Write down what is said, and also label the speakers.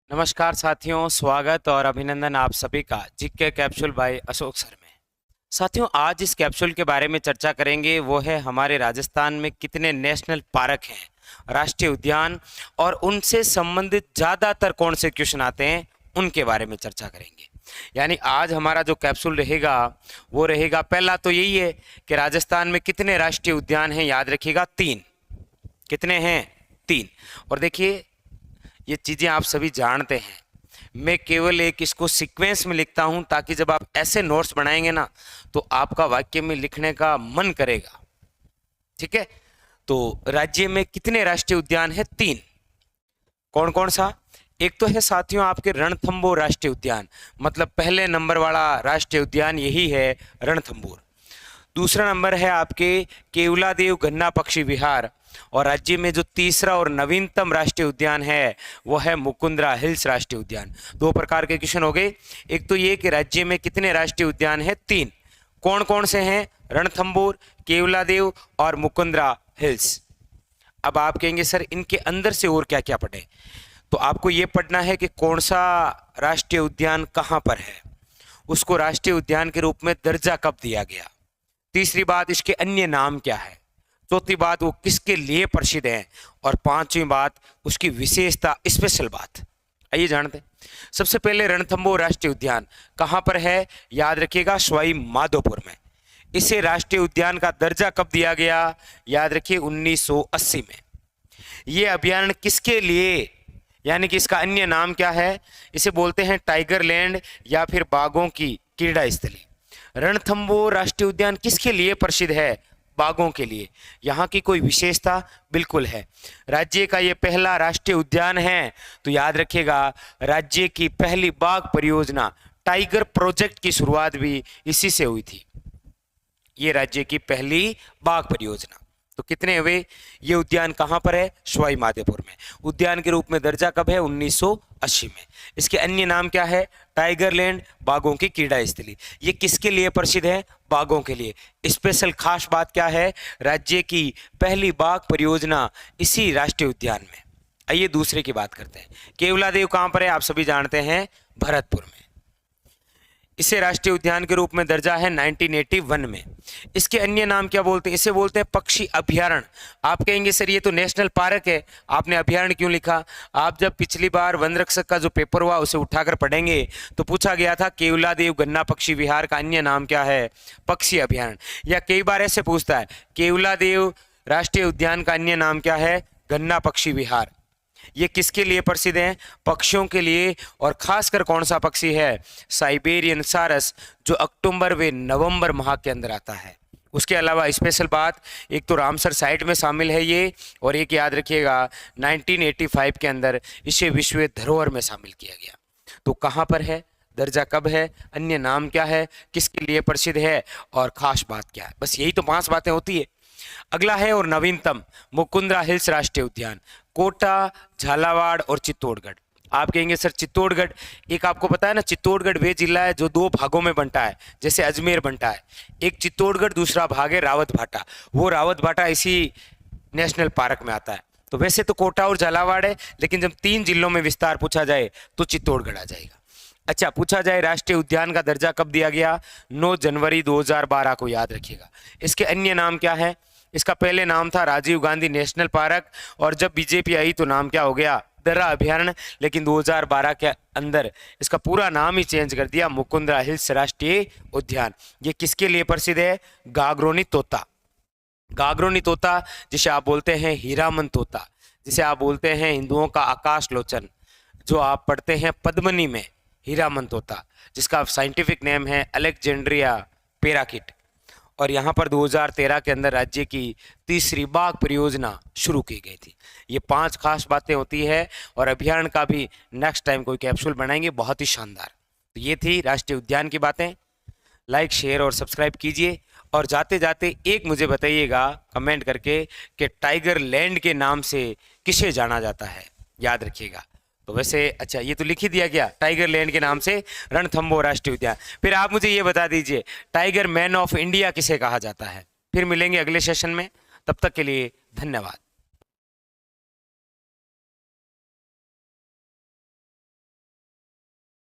Speaker 1: नमस्कार साथियों, स्वागत और अभिनंदन आप सभी का GK capsule by Ashok sir में। साथियों, आज इस कैप्सूल के बारे में चर्चा करेंगे, वो है हमारे राजस्थान में कितने नेशनल पार्क हैं, राष्ट्रीय उद्यान, और उनसे संबंधित ज़्यादातर कौन से क्वेश्चन आते हैं उनके बारे में चर्चा करेंगे। यानी आज हमारा जो कैप्सूल रहेगा वो रहेगा, पहला तो यही है कि राजस्थान में कितने राष्ट्रीय उद्यान हैं। याद रखिएगा 3। कितने हैं? 3। और देखिए, ये चीज़ें आप सभी जानते हैं, मैं केवल एक इसको सीक्वेंस में लिखता हूं ताकि जब आप ऐसे नोट्स बनाएंगे ना तो आपका वाक्य में लिखने का मन करेगा। ठीक है, तो राज्य में कितने राष्ट्रीय उद्यान है? 3। कौन कौन सा? एक तो है साथियों आपके रणथंभौर राष्ट्रीय उद्यान, मतलब पहले नंबर वाला राष्ट्रीय उद्यान यही है रणथंभौर। दूसरा नंबर है आपके केवलादेव गन्ना पक्षी विहार, और राज्य में जो तीसरा और नवीनतम राष्ट्रीय उद्यान है वो है मुकुंद्रा हिल्स राष्ट्रीय उद्यान। 2 प्रकार के क्वेश्चन हो गए। एक तो ये कि राज्य में कितने राष्ट्रीय उद्यान है? 3। कौन कौन से हैं? रणथंभौर, केवलादेव और मुकुंद्रा हिल्स। अब आप कहेंगे सर इनके अंदर से और क्या क्या पढ़े, तो आपको ये पढ़ना है कि कौन सा राष्ट्रीय उद्यान कहाँ पर है, उसको राष्ट्रीय उद्यान के रूप में दर्जा कब दिया गया। तीसरी बात, इसके अन्य नाम क्या है। चौथी बात, वो किसके लिए प्रसिद्ध है। और 5वीं बात, उसकी विशेषता, स्पेशल बात। आइए जानते हैं। सबसे पहले रणथंभौर राष्ट्रीय उद्यान कहाँ पर है? याद रखिएगा सवाई माधोपुर में। इसे राष्ट्रीय उद्यान का दर्जा कब दिया गया? याद रखिए 1980 में। ये अभ्यारण्य किसके लिए, यानी कि इसका अन्य नाम क्या है? इसे बोलते हैं टाइगर लैंड या फिर बाघों की क्रीड़ा स्थली। रणथंभौर राष्ट्रीय उद्यान किसके लिए प्रसिद्ध है? बाघों के लिए। यहाँ की कोई विशेषता? बिल्कुल है, राज्य का ये पहला राष्ट्रीय उद्यान है। तो याद रखिएगा राज्य की पहली बाघ परियोजना टाइगर प्रोजेक्ट की शुरुआत भी इसी से हुई थी। ये राज्य की पहली बाघ परियोजना। तो कितने हुए? ये उद्यान कहाँ पर है? सवाई माधोपुर में। उद्यान के रूप में दर्जा कब है? 1980 में। इसके अन्य नाम क्या है? टाइगर लैंड, बाघों की क्रीड़ा स्थली। ये किसके लिए प्रसिद्ध है? बाघों के लिए। स्पेशल खास बात क्या है? राज्य की पहली बाघ परियोजना इसी राष्ट्रीय उद्यान में। आइए दूसरे की बात करते हैं। केवलादेव कहाँ पर है? आप सभी जानते हैं, भरतपुर में। इसे राष्ट्रीय उद्यान के रूप में दर्जा है 1981 में। इसके अन्य नाम क्या बोलते हैं? इसे बोलते हैं पक्षी अभ्यारण्य। आप कहेंगे सर ये तो नेशनल पार्क है, आपने अभ्यारण्य क्यों लिखा? आप जब पिछली बार वन रक्षक का जो पेपर हुआ उसे उठाकर पढ़ेंगे तो पूछा गया था केवलादेव गन्ना पक्षी विहार का अन्य नाम क्या है? पक्षी अभ्यारण्य। या कई बार ऐसे पूछता है केवलादेव राष्ट्रीय उद्यान का अन्य नाम क्या है? गन्ना पक्षी विहार। ये किसके लिए प्रसिद्ध हैं? पक्षियों के लिए। और खासकर कौन सा पक्षी है? साइबेरियन सारस, जो अक्टूबर व नवंबर माह के अंदर आता है। उसके अलावा स्पेशल बात, एक तो रामसर साइट में शामिल है ये, और एक याद रखिएगा 1985 के अंदर इसे विश्व धरोहर में शामिल किया गया। तो कहाँ पर है? दर्जा कब है? अन्य नाम क्या है? किसके लिए प्रसिद्ध है? और खास बात क्या है? बस यही तो 5 बातें होती है। अगला है और नवीनतम मुकुंद्रा हिल्स राष्ट्रीय उद्यान, कोटा, झालावाड़ और चित्तौड़गढ़। आप कहेंगे सर चित्तौड़गढ़, एक आपको पता है ना, चित्तौड़गढ़ वे जिला है जो 2 भागों में बंटा है, जैसे अजमेर बंटा है। एक चित्तौड़गढ़, दूसरा भाग है रावत भाटा। वो रावत भाटा इसी नेशनल पार्क में आता है। तो वैसे तो कोटा और झालावाड़ है, लेकिन जब 3 जिलों में विस्तार पूछा जाए तो चित्तौड़गढ़ आ जाएगा। अच्छा, पूछा जाए राष्ट्रीय उद्यान का दर्जा कब दिया गया? 9 जनवरी 2012 को। याद रखिएगा। इसके अन्य नाम क्या है? इसका पहले नाम था राजीव गांधी नेशनल पार्क, और जब बीजेपी आई तो नाम क्या हो गया? दर्रा अभ्यारण्य। लेकिन 2012 के अंदर इसका पूरा नाम ही चेंज कर दिया, मुकुंद्रा हिल्स राष्ट्रीय उद्यान। ये किसके लिए प्रसिद्ध है? गागरोनी तोता। गागरोनी तोता, जिसे आप बोलते हैं हीरामन तोता, जिसे आप बोलते हैं हिंदुओं का आकाश लोचन, जो आप पढ़ते हैं पद्मनी में, हीरामन तोता, जिसका साइंटिफिक नेम है अलेक्जेंड्रिया पैराकिट। और यहाँ पर 2013 के अंदर राज्य की तीसरी बाघ परियोजना शुरू की गई थी। ये 5 खास बातें होती है, और अभ्यारण्य का भी नेक्स्ट टाइम कोई कैप्सूल बनाएंगे, बहुत ही शानदार। तो ये थी राष्ट्रीय उद्यान की बातें। लाइक, शेयर और सब्सक्राइब कीजिए। और जाते जाते एक मुझे बताइएगा कमेंट करके कि टाइगर लैंड के नाम से किसे जाना जाता है। याद रखिएगा। तो वैसे अच्छा, ये तो लिख ही दिया गया, टाइगर लैंड के नाम से रणथंभौर राष्ट्रीय उद्यान। फिर आप मुझे ये बता दीजिए टाइगर मैन ऑफ इंडिया किसे कहा जाता है। फिर मिलेंगे अगले सेशन में, तब तक के लिए धन्यवाद।